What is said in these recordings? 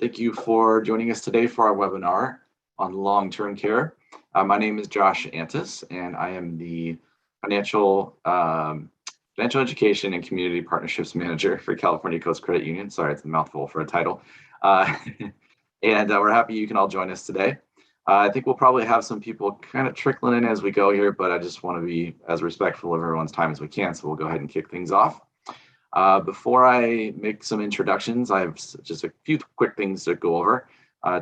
Thank you for joining us today for our webinar on long-term care. My name is Josh Antis, and I am the Financial Education and Community Partnerships Manager for California Coast Credit Union. Sorry, it's a mouthful for a title. And we're happy you can all join us today. I think we'll probably have some people kind of trickling in as we go here, but I just want to be as respectful of everyone's time as we can, so we'll go ahead and kick things off. Before I make some introductions, I have just a few quick things to go over.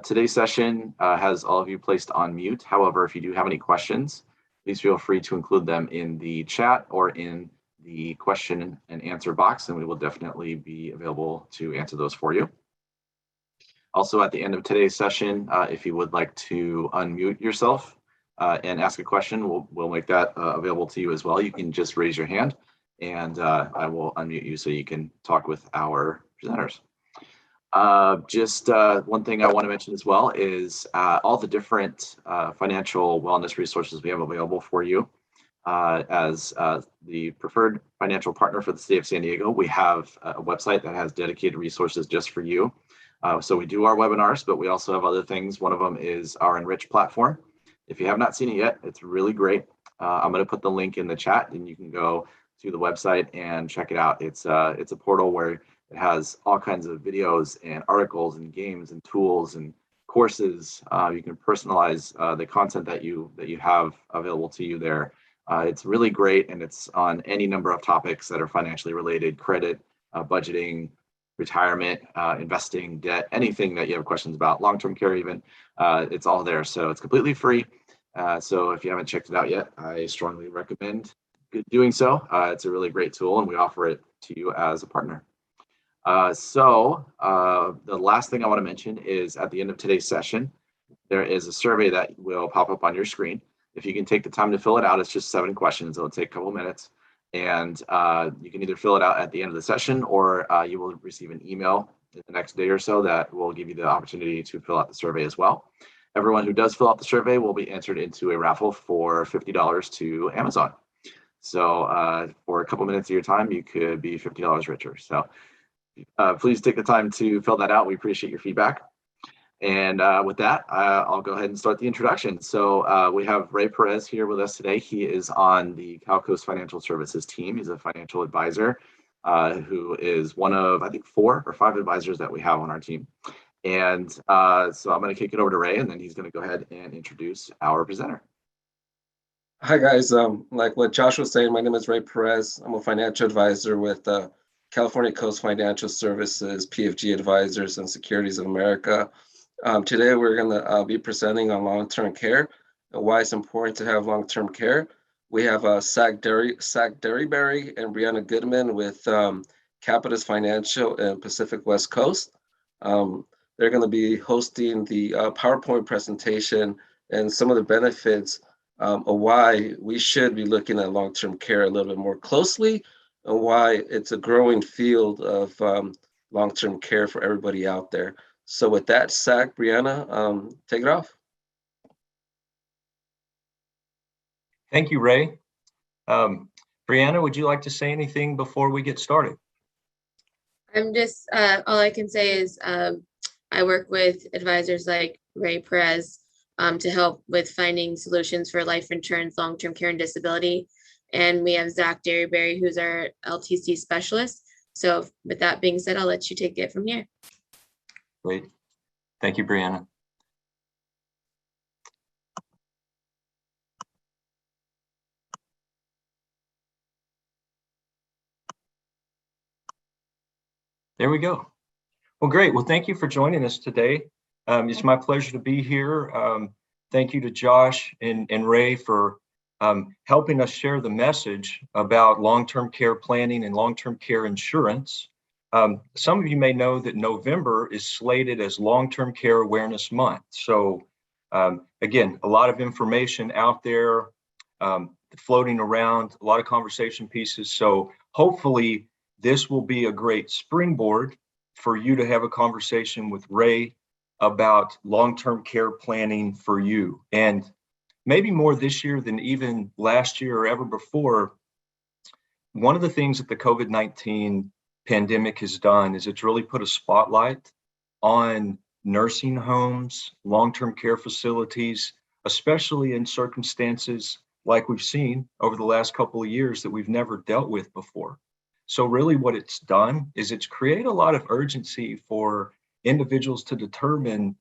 Today's session has all of you placed on mute. However, if you do have any questions, please feel free to include them in the chat or in the question and answer box, and we will definitely be available to answer those for you. Also, at the end of today's session, if you would like to unmute yourself and ask a question, we'll make that available to you as well. You can just raise your hand and I will unmute you so you can talk with our presenters. Just one thing I want to mention as well is all the different financial wellness resources we have available for you. As the preferred financial partner for the state of San Diego, we have a website that has dedicated resources just for you. So we do our webinars, but we also have other things. One of them is our Enrich platform. If you have not seen it yet, it's really great. I'm going to put the link in the chat and you can go to the website and check it out. It's a portal where it has all kinds of videos and articles and games and tools and courses. You can personalize the content that you have available to you there. It's really great, and it's on any number of topics that are financially related: credit, budgeting, retirement, investing, debt, anything that you have questions about, long-term care even, it's all there. So it's completely free. So if you haven't checked it out yet, I strongly recommend doing so. It's a really great tool, and we offer it to you as a partner. The last thing I want to mention is at the end of today's session, there is a survey that will pop up on your screen. If you can take the time to fill it out, it's just 7 questions. It'll take a couple minutes. And you can either fill it out at the end of the session, or you will receive an email in the next day or so that will give you the opportunity to fill out the survey as well. Everyone who does fill out the survey will be entered into a raffle for $50 to Amazon. So for a couple minutes of your time, you could be $50 richer. So please take the time to fill that out. We appreciate your feedback. And with that, I'll go ahead and start the introduction. So we have Ray Perez here with us today. He is on the Cal Coast Financial Services team. He's a financial advisor who is one of, I think, 4 or 5 advisors that we have on our team. And so I'm going to kick it over to Ray, and then he's going to go ahead and introduce our presenter. Hi, guys. Like what Josh was saying, my name is Ray Perez. I'm a financial advisor with California Coast Financial Services, PFG Advisors, and Securities of America. Today, we're going to be presenting on long-term care and why it's important to have long-term care. We have Zach Derryberry and Brianna Goodman with Capitus Financial and Pacific West Coast. They're going to be hosting the PowerPoint presentation and some of the benefits of why we should be looking at long-term care a little bit more closely, and why it's a growing field of long-term care for everybody out there. So with that, Zach, Brianna, take it off. Thank you, Ray. Brianna, would you like to say anything before we get started? I'm just, all I can say is I work with advisors like Ray Perez to help with finding solutions for life insurance, long-term care, and disability. And we have Zach Derryberry, who's our LTC specialist. So with that being said, I'll let you take it from here. Great. Thank you, Brianna. There we go. Well, great. Well, thank you for joining us today. It's my pleasure to be here. Thank you to Josh and Ray for helping us share the message about long-term care planning and long-term care insurance. Some of you may know that November is slated as Long-Term Care Awareness Month. So again, a lot of information out there floating around, a lot of conversation pieces. So hopefully this will be a great springboard for you to have a conversation with Ray about long-term care planning for you. And maybe more this year than even last year or ever before, one of the things that the COVID-19 pandemic has done is it's really put a spotlight on nursing homes, long-term care facilities, especially in circumstances like we've seen over the last couple of years that we've never dealt with before. So really what it's done is it's created a lot of urgency for individuals to determine,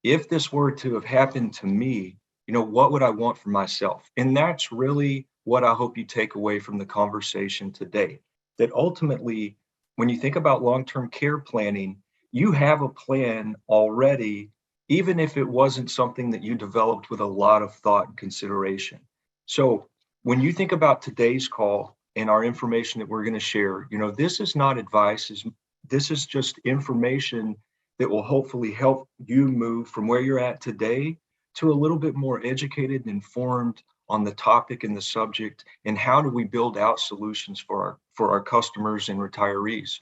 if this were to have happened to me, what would I want for myself? And that's really what I hope you take away from the conversation today. That ultimately, when you think about long-term care planning, you have a plan already, even if it wasn't something that you developed with a lot of thought and consideration. So when you think about today's call and our information that we're going to share, this is not advice. This is just information that will hopefully help you move from where you're at today to a little bit more educated and informed on the topic and the subject, and how do we build out solutions for our customers and retirees.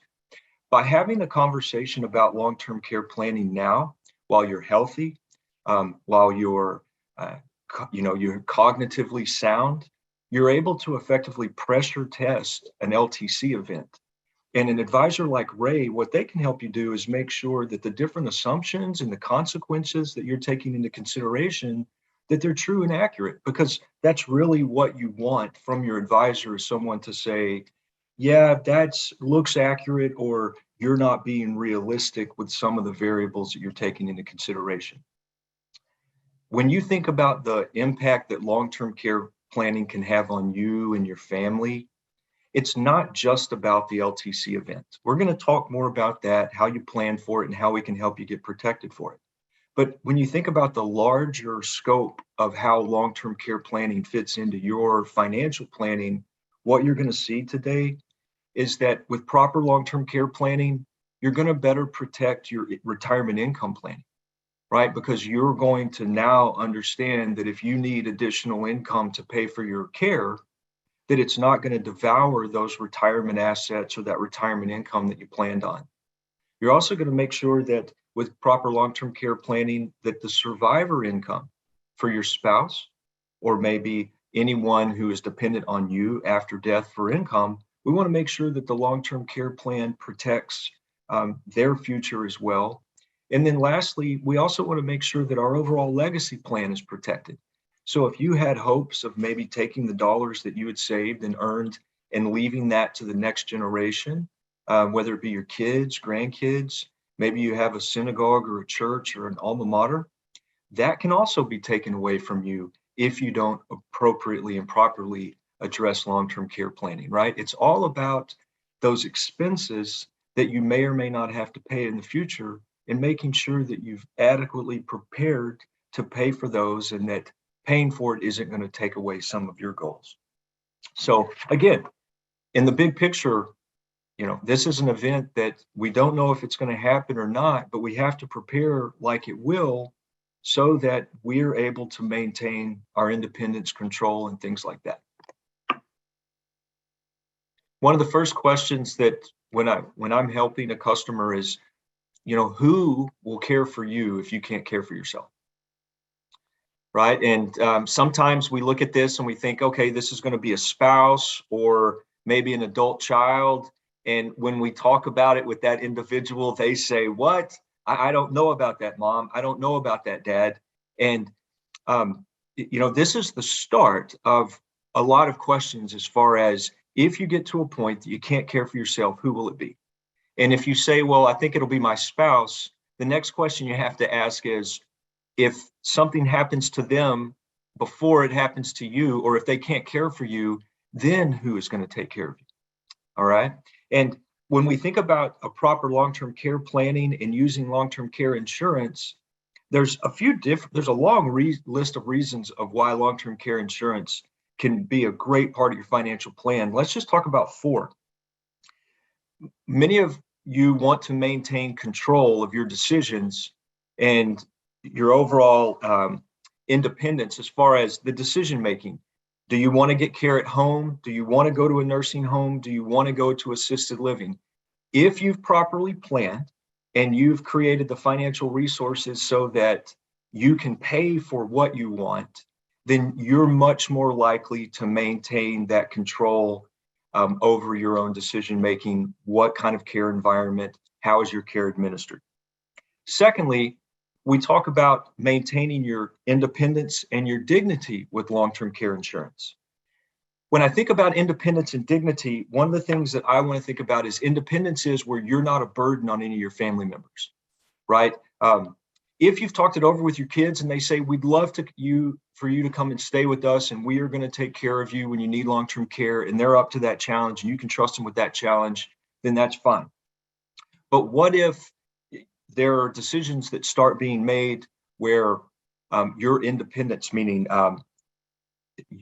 By having a conversation about long-term care planning now, while you're healthy, while you're you're cognitively sound, you're able to effectively pressure test an LTC event. And an advisor like Ray, what they can help you do is make sure that the different assumptions and the consequences that you're taking into consideration, that they're true and accurate, because that's really what you want from your advisor, is someone to say, yeah, that looks accurate, or you're not being realistic with some of the variables that you're taking into consideration. When you think about the impact that long-term care planning can have on you and your family, it's not just about the LTC event. We're going to talk more about that, how you plan for it, and how we can help you get protected for it. But when you think about the larger scope of how long-term care planning fits into your financial planning, what you're going to see today is that with proper long-term care planning, you're going to better protect your retirement income planning, right? Because you're going to now understand that if you need additional income to pay for your care, that it's not going to devour those retirement assets or that retirement income that you planned on. You're also going to make sure that with proper long-term care planning, that the survivor income for your spouse, or maybe anyone who is dependent on you after death for income, we want to make sure that the long-term care plan protects their future as well. And then lastly, we also want to make sure that our overall legacy plan is protected. So if you had hopes of maybe taking the dollars that you had saved and earned and leaving that to the next generation, whether it be your kids, grandkids, maybe you have a synagogue or a church or an alma mater, that can also be taken away from you if you don't appropriately and properly address long-term care planning, right? It's all about those expenses that you may or may not have to pay in the future, and making sure that you've adequately prepared to pay for those, and that paying for it isn't going to take away some of your goals. So again, in the big picture, this is an event that we don't know if it's going to happen or not, but we have to prepare like it will, so that we're able to maintain our independence, control, and things like that. One of the first questions that when I'm helping a customer is, who will care for you if you can't care for yourself? Right. And sometimes we look at this and we think, okay, this is going to be a spouse or maybe an adult child. And when we talk about it with that individual, they say, what? I don't know about that, Mom. I don't know about that, Dad. And, this is the start of a lot of questions, as far as, if you get to a point that you can't care for yourself, who will it be? And if you say, well, I think it'll be my spouse, the next question you have to ask is, if something happens to them before it happens to you, or if they can't care for you, then who is going to take care of you? All right. And when we think about a proper long-term care planning and using long-term care insurance, there's a long list of reasons of why long-term care insurance can be a great part of your financial plan. Let's just talk about 4. Many of you want to maintain control of your decisions and your overall independence as far as the decision making. Do you want to get care at home? Do you want to go to a nursing home? Do you want to go to assisted living? If you've properly planned and you've created the financial resources so that you can pay for what you want, then you're much more likely to maintain that control over your own decision making. What kind of care environment? How is your care administered? Secondly, we talk about maintaining your independence and your dignity with long-term care insurance. When I think about independence and dignity, one of the things that I want to think about is independence is where you're not a burden on any of your family members, right? If you've talked it over with your kids and they say, we'd love for you to come and stay with us and we are going to take care of you when you need long-term care, and they're up to that challenge and you can trust them with that challenge, then that's fine. But what if there are decisions that start being made where your independence, meaning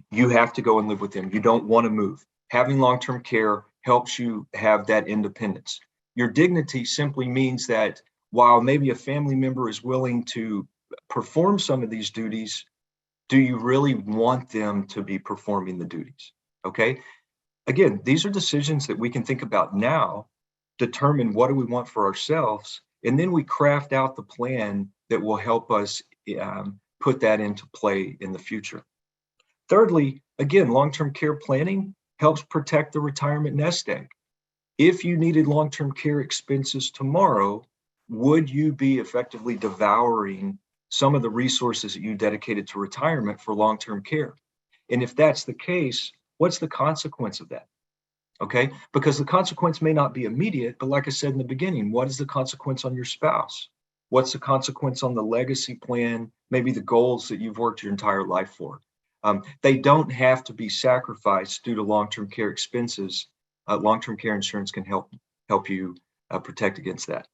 you have to go and live with them, you don't want to move. Having long-term care helps you have that independence. Your dignity simply means that while maybe a family member is willing to perform some of these duties, do you really want them to be performing the duties? Okay. Again, these are decisions that we can think about now, determine what do we want for ourselves, and then we craft out the plan that will help us put that into play in the future. Thirdly, again, long-term care planning helps protect the retirement nest egg. If you needed long-term care expenses tomorrow, would you be effectively devouring some of the resources that you dedicated to retirement for long-term care? And if that's the case, what's the consequence of that? Okay, because the consequence may not be immediate, but like I said in the beginning, what is the consequence on your spouse? What's the consequence on the legacy plan, maybe the goals that you've worked your entire life for? They don't have to be sacrificed due to long-term care expenses. Long-term care insurance can help you protect against that.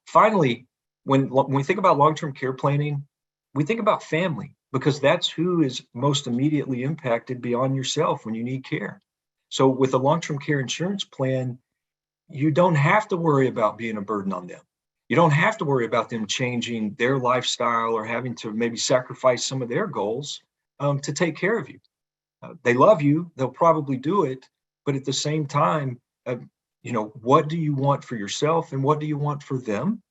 Finally, when we think about long-term care planning, we think about family, because that's who is most immediately impacted beyond yourself when you need care. So with a long-term care insurance plan, you don't have to worry about being a burden on them. You don't have to worry about them changing their lifestyle or having to maybe sacrifice some of their goals to take care of you. They love you, they'll probably do it, but at the same time, what do you want for yourself and what do you want for them?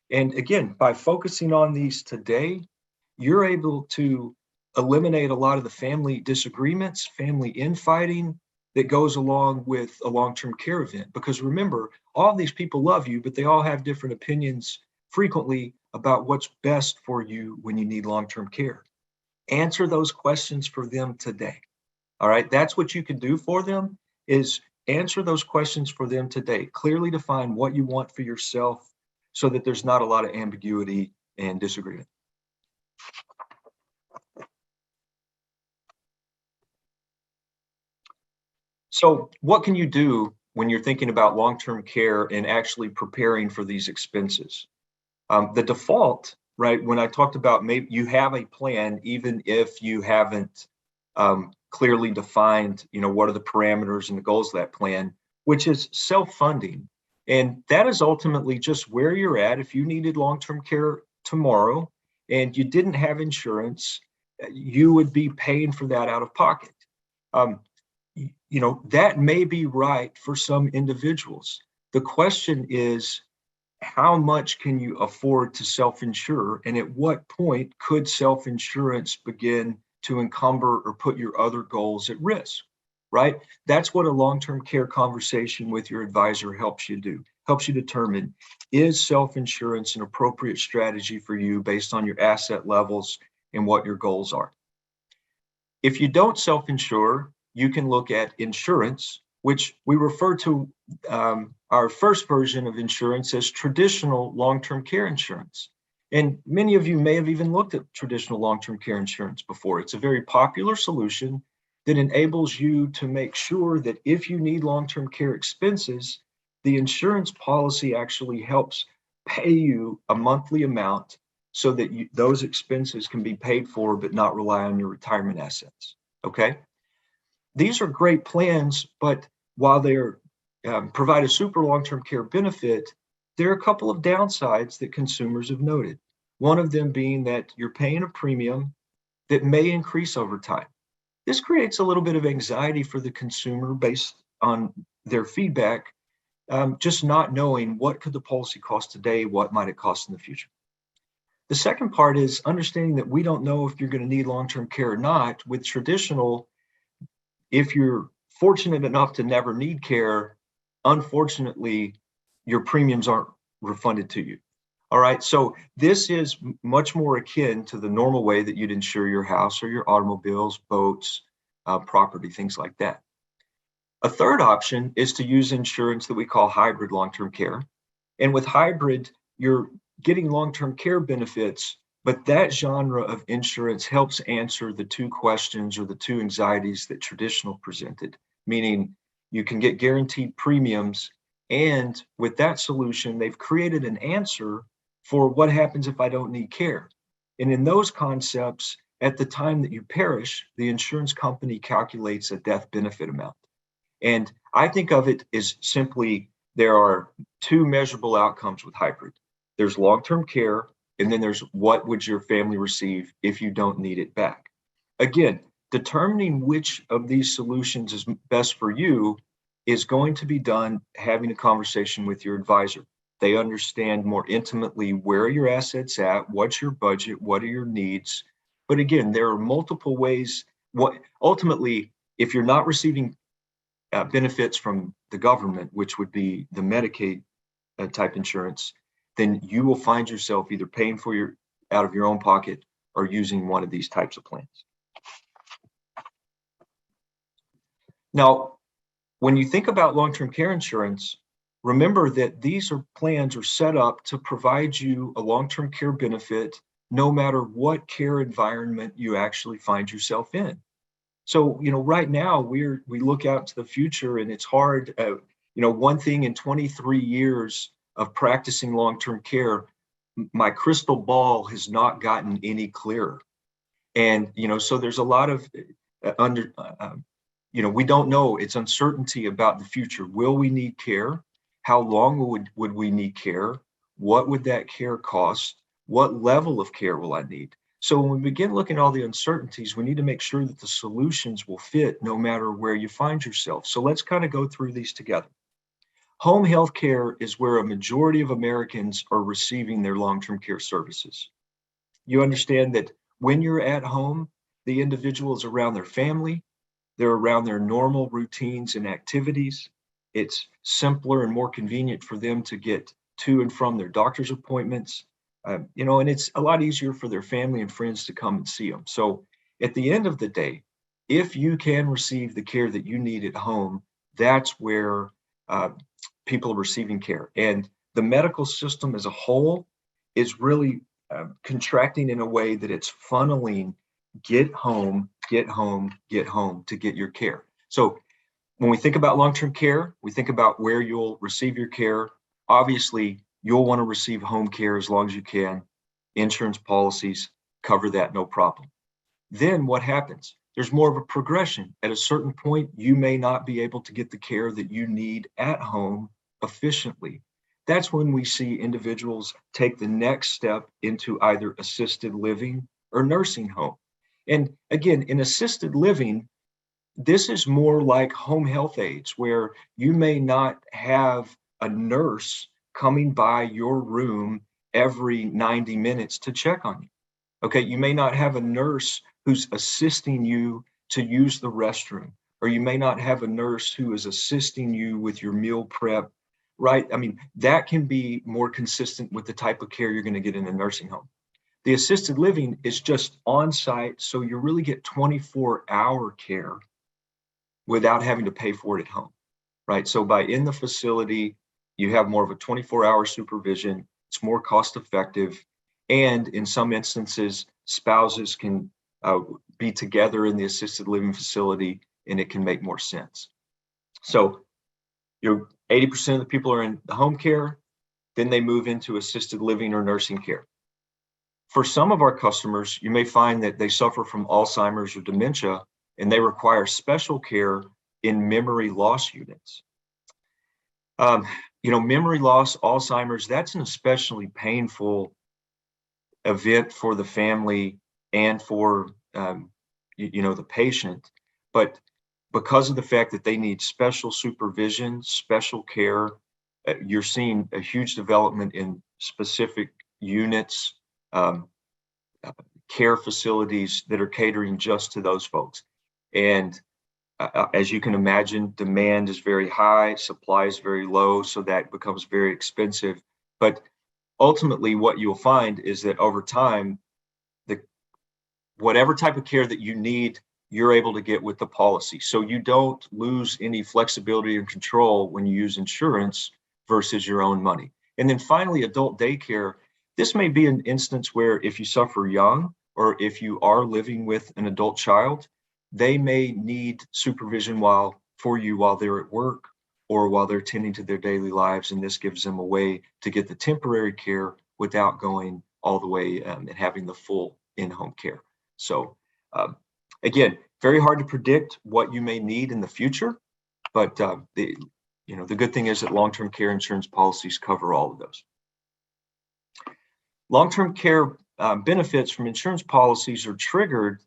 And again, by focusing on these today, you're able to eliminate a lot of the family disagreements, family infighting that goes along with a long-term care event. Because remember, all of these people love you, but they all have different opinions frequently about what's best for you when you need long-term care. Answer those questions for them today. All right, that's what you can do for them, is answer those questions for them today. Clearly define what you want for yourself so that there's not a lot of ambiguity and disagreement. So what can you do when you're thinking about long-term care and actually preparing for these expenses? The default, right, when I talked about maybe you have a plan, even if you haven't clearly defined, what are the parameters and the goals of that plan, which is self-funding. And that is ultimately just where you're at. If you needed long-term care tomorrow and you didn't have insurance, you would be paying for that out of pocket. That may be right for some individuals. The question is, how much can you afford to self-insure? And at what point could self-insurance begin to encumber or put your other goals at risk, right? That's what a long-term care conversation with your advisor helps you do, helps you determine, is self-insurance an appropriate strategy for you based on your asset levels and what your goals are? If you don't self-insure, you can look at insurance, which we refer to our first version of insurance as traditional long-term care insurance. And many of you may have even looked at traditional long-term care insurance before. It's a very popular solution that enables you to make sure that if you need long-term care expenses, the insurance policy actually helps pay you a monthly amount so that those expenses can be paid for but not rely on your retirement assets, okay? These are great plans, but while they provide a super long-term care benefit, there are a couple of downsides that consumers have noted. One of them being that you're paying a premium that may increase over time. This creates a little bit of anxiety for the consumer based on their feedback, just not knowing what could the policy cost today, what might it cost in the future. The second part is understanding that we don't know if you're going to need long-term care or not. With traditional, if you're fortunate enough to never need care, unfortunately, your premiums aren't refunded to you. All right, so this is much more akin to the normal way that you'd insure your house or your automobiles, boats, property, things like that. A third option is to use insurance that we call hybrid long-term care. And with hybrid, you're getting long-term care benefits, but that genre of insurance helps answer the two questions or the two anxieties that traditional presented, meaning you can get guaranteed premiums. And with that solution, they've created an answer for what happens if I don't need care. And in those concepts, at the time that you perish, the insurance company calculates a death benefit amount. And I think of it as simply there are two measurable outcomes with hybrid. There's long-term care, and then there's what would your family receive if you don't need it back. Again, determining which of these solutions is best for you is going to be done having a conversation with your advisor. They understand more intimately where are your assets at, what's your budget, what are your needs. But again, there are multiple ways. What ultimately, if you're not receiving benefits from the government, which would be the Medicaid type insurance, then you will find yourself either paying for out of your own pocket or using one of these types of plans. Now, when you think about long-term care insurance, remember that these plans are set up to provide you a long-term care benefit no matter what care environment you actually find yourself in. So, right now we look out to the future and it's hard. One thing in 23 years of practicing long-term care, my crystal ball has not gotten any clearer. And, so there's a lot of we don't know. It's uncertainty about the future. Will we need care? How long would we need care? What would that care cost? What level of care will I need? So when we begin looking at all the uncertainties, we need to make sure that the solutions will fit no matter where you find yourself. So let's kind of go through these together. Home health care is where a majority of Americans are receiving their long-term care services. You understand that when you're at home, the individual is around their family, they're around their normal routines and activities. It's simpler and more convenient for them to get to and from their doctor's appointments. And it's a lot easier for their family and friends to come and see them. So at the end of the day, if you can receive the care that you need at home, that's where people are receiving care. And the medical system as a whole is really contracting in a way that it's funneling get home, get home, get home to get your care. So when we think about long-term care, we think about where you'll receive your care. Obviously, you'll want to receive home care as long as you can. Insurance policies cover that, no problem. Then what happens? There's more of a progression. At a certain point, you may not be able to get the care that you need at home efficiently. That's when we see individuals take the next step into either assisted living or nursing home. And again, in assisted living, this is more like home health aides, where you may not have a nurse coming by your room every 90 minutes to check on you. Okay, you may not have a nurse who's assisting you to use the restroom, or you may not have a nurse who is assisting you with your meal prep, right? I mean, that can be more consistent with the type of care you're going to get in a nursing home. The assisted living is just on site, so you really get 24-hour care without having to pay for it at home, right? So by in the facility, you have more of a 24-hour supervision. It's more cost effective. And in some instances, spouses can be together in the assisted living facility, and it can make more sense. So 80% of the people are in the home care, then they move into assisted living or nursing care. For some of our customers, you may find that they suffer from Alzheimer's or dementia, and they require special care in memory loss units. Memory loss, Alzheimer's, that's an especially painful event for the family and for the patient. But because of the fact that they need special supervision, special care, you're seeing a huge development in specific units, care facilities that are catering just to those folks. And as you can imagine, demand is very high, supply is very low, so that becomes very expensive. But ultimately what you'll find is that over time, whatever type of care that you need, you're able to get with the policy. So you don't lose any flexibility and control when you use insurance versus your own money. And then finally, adult daycare. This may be an instance where if you suffer young or if you are living with an adult child, they may need supervision while they're at work or while they're tending to their daily lives. And this gives them a way to get the temporary care without going all the way and having the full in-home care. So again, very hard to predict what you may need in the future, but the good thing is that long-term care insurance policies cover all of those. Long-term care benefits from insurance policies are triggered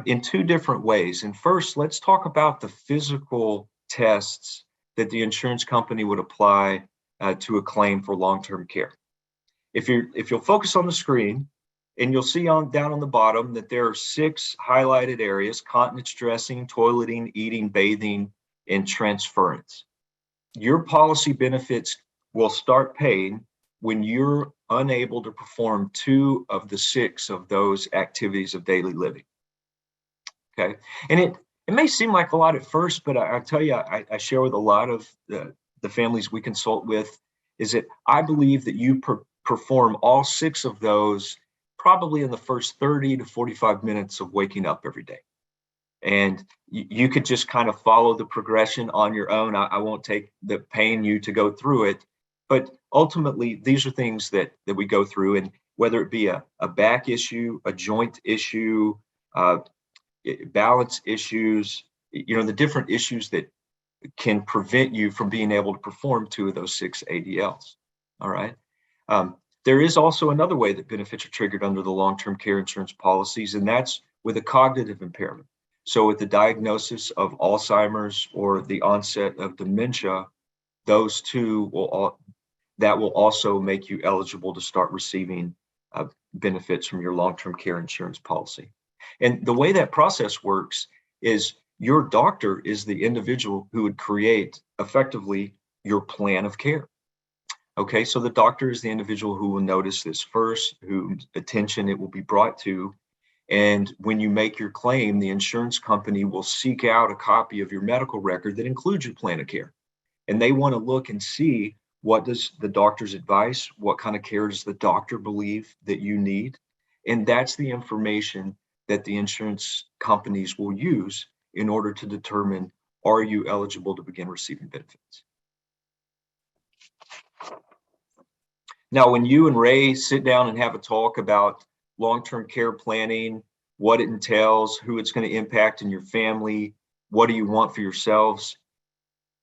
in two different ways. And first, let's talk about the physical tests that the insurance company would apply to a claim for long-term care. If you'll focus on the screen, and you'll see down on the bottom that there are 6 highlighted areas: continence, dressing, toileting, eating, bathing, and transference. Your policy benefits will start paying when you're unable to perform 2 of the 6 of those activities of daily living. Okay, and it may seem like a lot at first, but I tell you, I share with a lot of the families we consult with, is that I believe that you perform all 6 of those probably in the first 30 to 45 minutes of waking up every day. And you could just kind of follow the progression on your own. I won't take the pain you to go through it, but ultimately these are things that we go through, and whether it be a back issue, a joint issue, balance issues, the different issues that can prevent you from being able to perform 2 of those 6 ADLs. All right. There is also another way that benefits are triggered under the long-term care insurance policies, and that's with a cognitive impairment. So with the diagnosis of Alzheimer's or the onset of dementia, those 2 will also make you eligible to start receiving benefits from your long-term care insurance policy. And the way that process works is your doctor is the individual who would create effectively your plan of care. Okay, so the doctor is the individual who will notice this first, whose attention it will be brought to. And when you make your claim, the insurance company will seek out a copy of your medical record that includes your plan of care. And they want to look and see, what does the doctor's advice, what kind of care does the doctor believe that you need? And that's the information that the insurance companies will use in order to determine, are you eligible to begin receiving benefits? Now, when you and Ray sit down and have a talk about long-term care planning, what it entails, who it's going to impact in your family, what do you want for yourselves,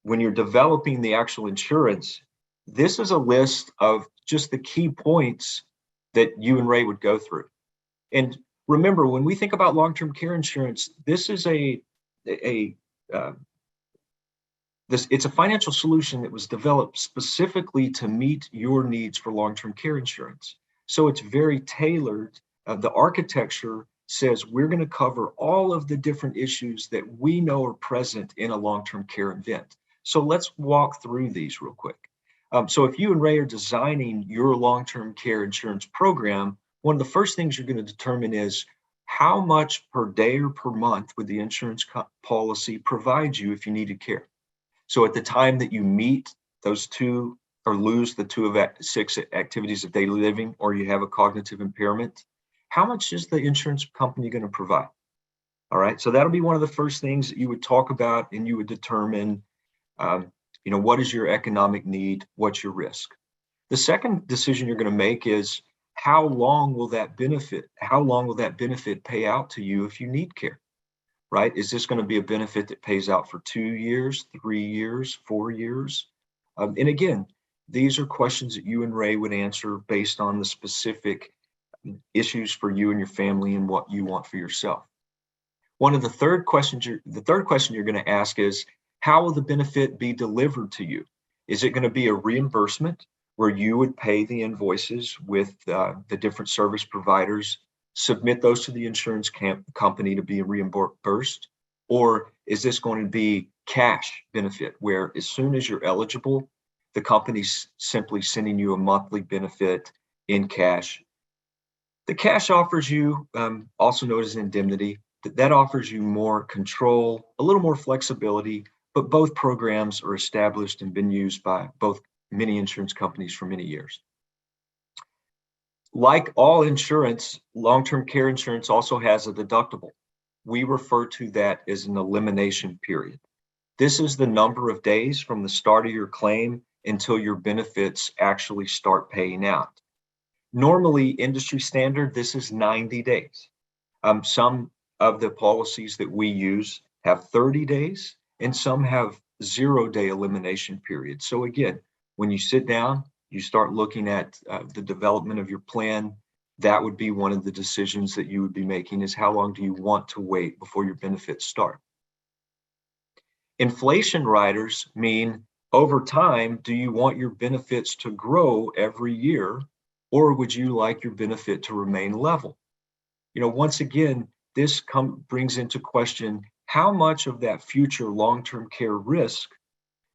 when you're developing the actual insurance, this is a list of just the key points that you and Ray would go through. And remember, when we think about long-term care insurance, this is it's a financial solution that was developed specifically to meet your needs for long-term care insurance. So it's very tailored. The architecture says we're going to cover all of the different issues that we know are present in a long-term care event. So let's walk through these real quick. So if you and Ray are designing your long-term care insurance program, one of the first things you're going to determine is how much per day or per month would the insurance policy provide you if you needed care. So at the time that you meet those 2 or lose the 2 of 6 activities of daily living, or you have a cognitive impairment, how much is the insurance company going to provide? All right, so that'll be one of the first things that you would talk about, and you would determine, what is your economic need, what's your risk. The second decision you're going to make is, how long will that benefit pay out to you if you need care? Right? Is this going to be a benefit that pays out for 2 years, 3 years, 4 years? And again, these are questions that you and Ray would answer based on the specific issues for you and your family and what you want for yourself. The third question you're going to ask is, how will the benefit be delivered to you? Is it going to be a reimbursement where you would pay the invoices with the different service providers, submit those to the insurance company to be reimbursed? Or is this going to be cash benefit, where as soon as you're eligible, the company's simply sending you a monthly benefit in cash. The cash offers you, also known as indemnity, that offers you more control, a little more flexibility, but both programs are established and been used by both many insurance companies for many years. Like all insurance, long-term care insurance also has a deductible. We refer to that as an elimination period. This is the number of days from the start of your claim until your benefits actually start paying out. Normally, industry standard, this is 90 days. Some of the policies that we use have 30 days and some have 0-day elimination periods. So again, when you sit down, you start looking at the development of your plan, that would be one of the decisions that you would be making, is how long do you want to wait before your benefits start? Inflation riders mean over time, do you want your benefits to grow every year, or would you like your benefit to remain level? You know, once again, this brings into question how much of that future long-term care risk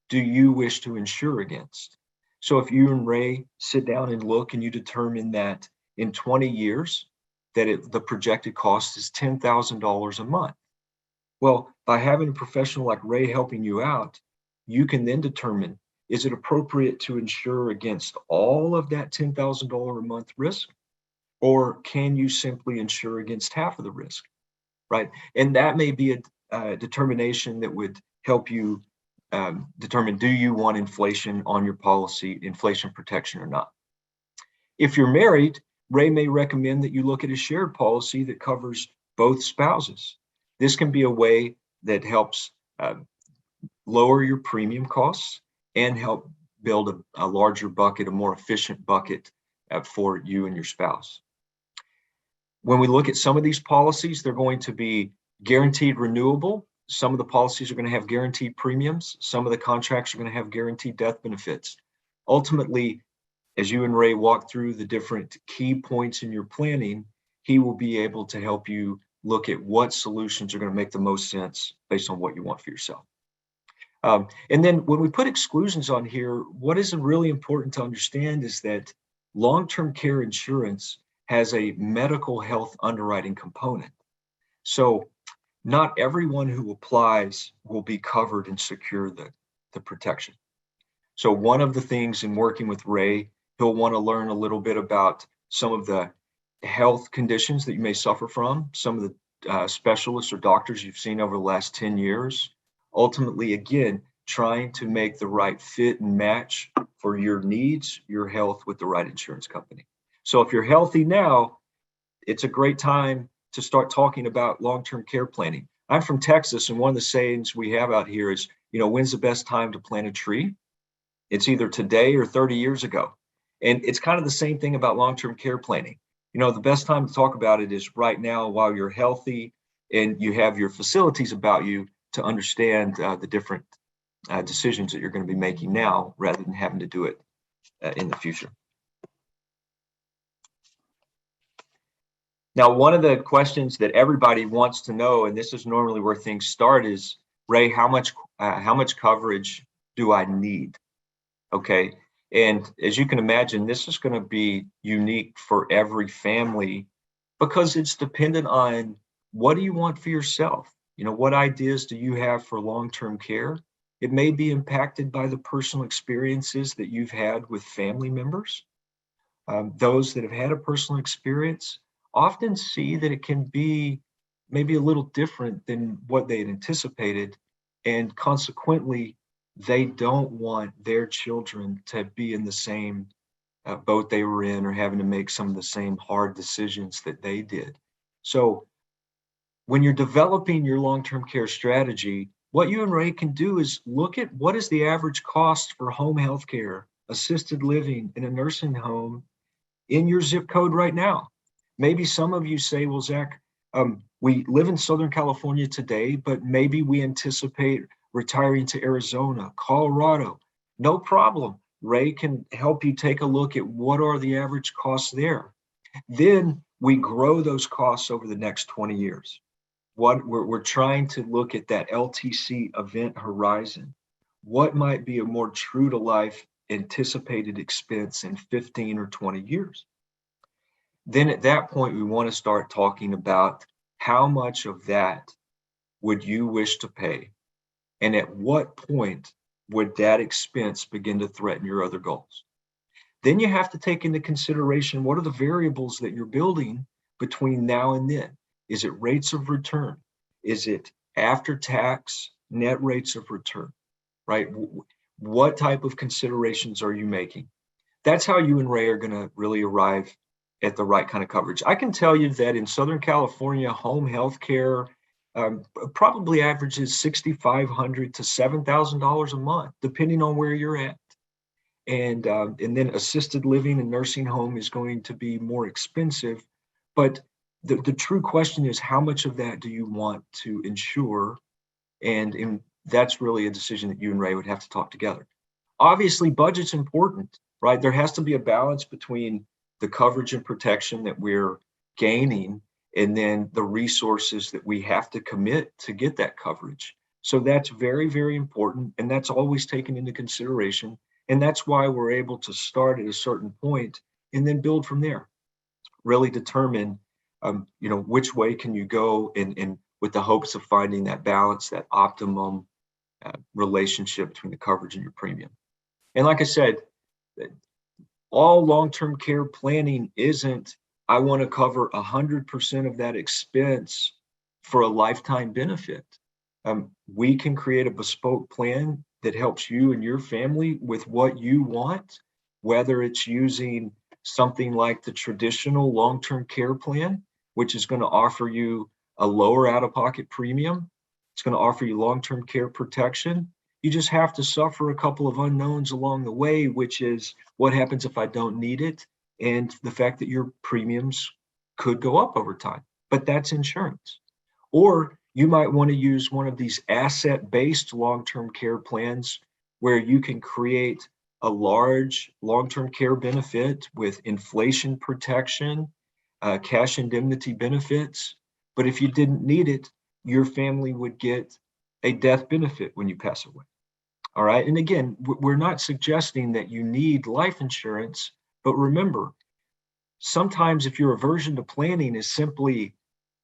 do you wish to insure against? So if you and Ray sit down and look and you determine that in 20 years, that the projected cost is $10,000 a month. Well, by having a professional like Ray helping you out, you can then determine, is it appropriate to insure against all of that $10,000 a month risk? Or can you simply insure against half of the risk, right? And that may be a determination that would help you determine, do you want inflation on your policy, inflation protection or not? If you're married, Ray may recommend that you look at a shared policy that covers both spouses. This can be a way that helps lower your premium costs and help build a larger bucket, a more efficient bucket for you and your spouse. When we look at some of these policies, they're going to be guaranteed renewable. Some of the policies are going to have guaranteed premiums. Some of the contracts are going to have guaranteed death benefits. Ultimately, as you and Ray walk through the different key points in your planning, he will be able to help you look at what solutions are going to make the most sense based on what you want for yourself. And then when we put exclusions on here, what is really important to understand is that long-term care insurance has a medical health underwriting component. So not everyone who applies will be covered and secure the protection. So one of the things in working with Ray, he'll want to learn a little bit about some of the health conditions that you may suffer from, some of the specialists or doctors you've seen over the last 10 years. Ultimately, again, trying to make the right fit and match for your needs, your health with the right insurance company. So if you're healthy now, it's a great time to start talking about long-term care planning. I'm from Texas, and one of the sayings we have out here is, you know, when's the best time to plant a tree? It's either today or 30 years ago. And it's kind of the same thing about long-term care planning. You know, the best time to talk about it is right now while you're healthy and you have your facilities about you to understand the different decisions that you're going to be making now rather than having to do it in the future. Now, one of the questions that everybody wants to know, and this is normally where things start, is, Ray, how much coverage do I need? Okay, and as you can imagine, this is going to be unique for every family because it's dependent on what do you want for yourself? You know, what ideas do you have for long-term care? It may be impacted by the personal experiences that you've had with family members. Those that have had a personal experience often see that it can be maybe a little different than what they had anticipated, and consequently, they don't want their children to be in the same boat they were in or having to make some of the same hard decisions that they did. So when you're developing your long-term care strategy, what you and Ray can do is look at what is the average cost for home health care, assisted living, in a nursing home in your zip code right now. Maybe some of you say, well, Zach, we live in Southern California today, but maybe we anticipate retiring to Arizona, Colorado. No problem. Ray can help you take a look at what are the average costs there. Then we grow those costs over the next 20 years. We're trying to look at that LTC event horizon. What might be a more true to life anticipated expense in 15 or 20 years. Then at that point, we want to start talking about how much of that would you wish to pay? And at what point would that expense begin to threaten your other goals? Then you have to take into consideration, what are the variables that you're building between now and then? Is it rates of return? Is it after-tax net rates of return, right? What type of considerations are you making? That's how you and Ray are going to really arrive at the right kind of coverage. I can tell you that in Southern California, home health care probably averages $6,500 to $7,000 a month, depending on where you're at. And then assisted living and nursing home is going to be more expensive. But the true question is, how much of that do you want to insure? And that's really a decision that you and Ray would have to talk together. Obviously, budget's important, right? There has to be a balance between the coverage and protection that we're gaining and then the resources that we have to commit to get that coverage. So that's very, very important. And that's always taken into consideration. And that's why we're able to start at a certain point and then build from there. Really determine, which way can you go and with the hopes of finding that balance, that optimum relationship between the coverage and your premium. And like I said, all long-term care planning isn't, I want to cover 100% of that expense for a lifetime benefit. We can create a bespoke plan that helps you and your family with what you want, whether it's using something like the traditional long-term care plan, which is going to offer you a lower out-of-pocket premium. It's going to offer you long-term care protection. You just have to suffer a couple of unknowns along the way, which is what happens if I don't need it, and the fact that your premiums could go up over time. But that's insurance. Or you might want to use one of these asset-based long-term care plans where you can create a large long-term care benefit with inflation protection, cash indemnity benefits. But if you didn't need it, your family would get a death benefit when you pass away. All right. And again, we're not suggesting that you need life insurance, but remember, sometimes if your aversion to planning is simply,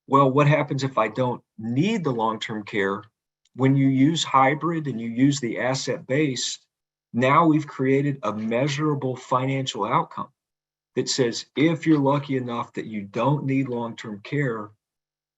well, what happens if I don't need the long-term care? When you use hybrid and you use the asset-based, now we've created a measurable financial outcome that says, if you're lucky enough that you don't need long-term care,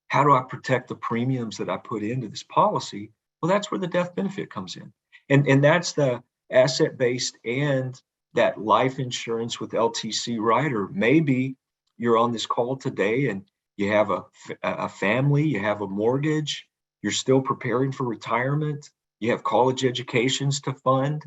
how do I protect the premiums that I put into this policy? Well, that's where the death benefit comes in. And that's the asset-based and that life insurance with LTC rider. Maybe you're on this call today and you have a family, you have a mortgage, you're still preparing for retirement, you have college educations to fund.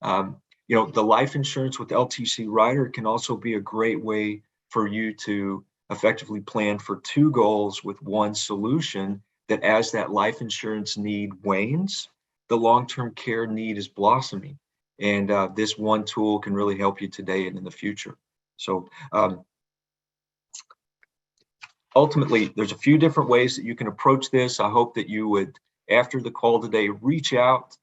The life insurance with LTC rider can also be a great way for you to effectively plan for two goals with one solution, that as that life insurance need wanes, the long-term care need is blossoming. And this one tool can really help you today and in the future. So ultimately, there's a few different ways that you can approach this. I hope that you would, after the call today, reach out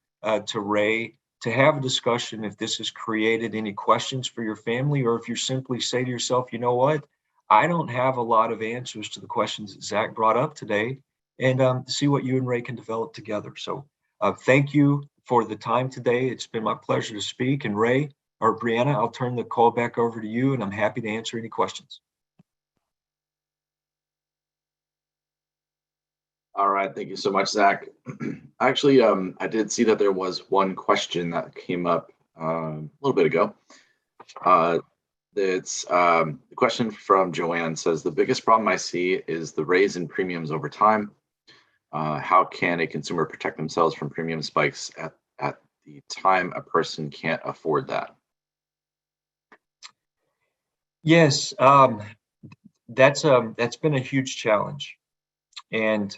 to Ray to have a discussion if this has created any questions for your family, or if you simply say to yourself, you know what, I don't have a lot of answers to the questions that Zach brought up today, and see what you and Ray can develop together. So thank you for the time today. It's been my pleasure to speak. And Ray or Brianna, I'll turn the call back over to you, and I'm happy to answer any questions. All right, thank you so much, Zach. Actually, I did see that there was one question that came up a little bit ago. It's the question from Joanne says, the biggest problem I see is the raise in premiums over time. How can a consumer protect themselves from premium spikes at the time a person can't afford that? Yes, that's been a huge challenge. And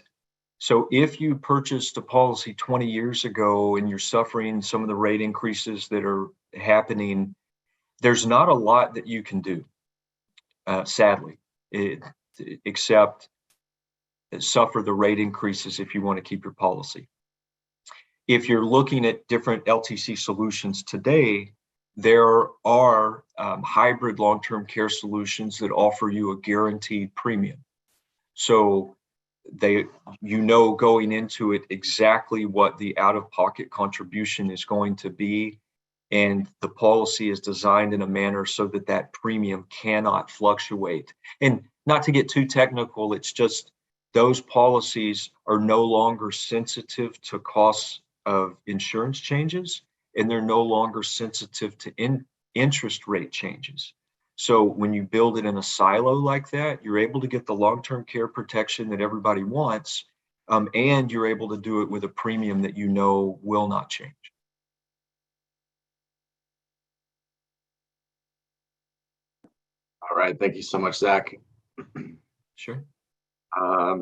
so if you purchased a policy 20 years ago and you're suffering some of the rate increases that are happening, there's not a lot that you can do, sadly, except suffer the rate increases if you want to keep your policy. If you're looking at different LTC solutions today, there are hybrid long-term care solutions that offer you a guaranteed premium. So going into it exactly what the out-of-pocket contribution is going to be, and the policy is designed in a manner so that that premium cannot fluctuate. And not to get too technical, it's just those policies are no longer sensitive to costs of insurance changes, and they're no longer sensitive to interest rate changes. So when you build it in a silo like that, you're able to get the long-term care protection that everybody wants, and you're able to do it with a premium that you know will not change. All right, thank you so much, Zach. Sure.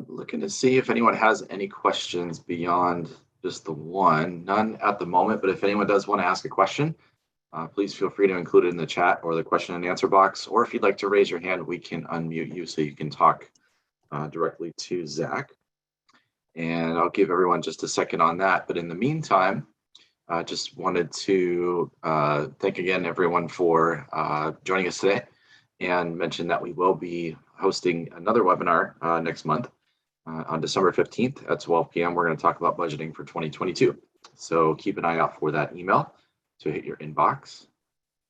Looking to see if anyone has any questions beyond just the one. None at the moment, but if anyone does want to ask a question, please feel free to include it in the chat or the question and answer box. Or if you'd like to raise your hand, we can unmute you so you can talk directly to Zach. And I'll give everyone just a second on that. But in the meantime, I just wanted to thank again everyone for joining us today, and mention that we will be hosting another webinar next month on December 15th at 12 p.m. We're going to talk about budgeting for 2022. So keep an eye out for that email to hit your inbox,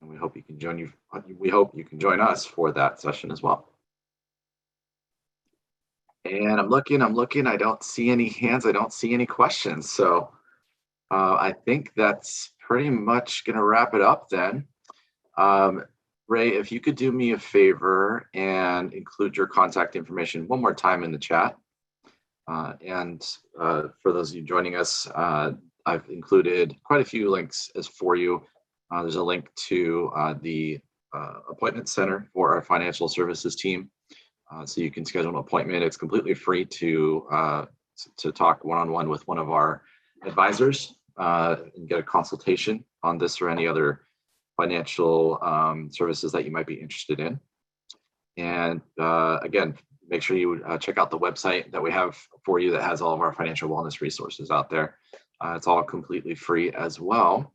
and we hope you can join us for that session as well. And I'm looking, I don't see any hands, I don't see any questions. So I think that's pretty much going to wrap it up then. Ray, if you could do me a favor and include your contact information one more time in the chat. And for those of you joining us, I've included quite a few links for you. There's a link to the appointment center for our financial services team. So you can schedule an appointment. It's completely free to talk one-on-one with one of our advisors and get a consultation on this or any other financial services that you might be interested in. And again, make sure you check out the website that we have for you that has all of our financial wellness resources out there. It's all completely free as well.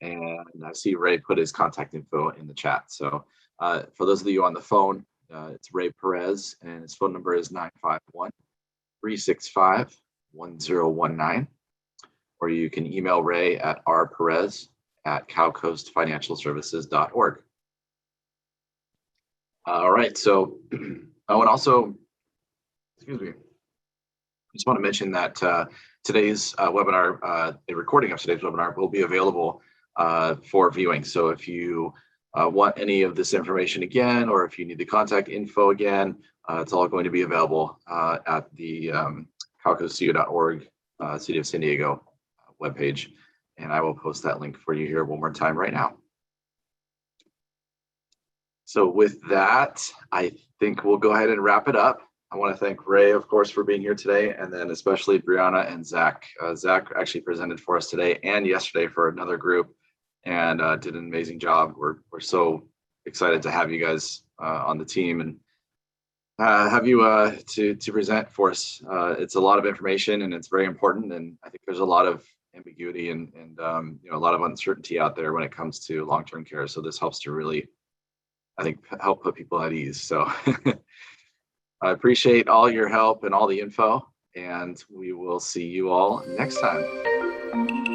And I see Ray put his contact info in the chat. So for those of you on the phone, it's Ray Perez, and his phone number is 951-365-1019. Or you can email Ray at rperez@cowcoastfinancialservices.org. All right, so I would also, I just want to mention that today's webinar, a recording of today's webinar will be available for viewing. So if you want any of this information again, or if you need the contact info again, it's all going to be available at the cowcoastcu.org City of San Diego webpage. And I will post that link for you here one more time right now. So with that, I think we'll go ahead and wrap it up. I want to thank Ray, of course, for being here today, and then especially Brianna and Zach. Zach actually presented for us today and yesterday for another group, and did an amazing job. We're so excited to have you guys on the team and have you to present for us. It's a lot of information, and it's very important, and I think there's a lot of ambiguity and a lot of uncertainty out there when it comes to long-term care. So this helps to really, I think, help put people at ease. So I appreciate all your help and all the info, and we will see you all next time.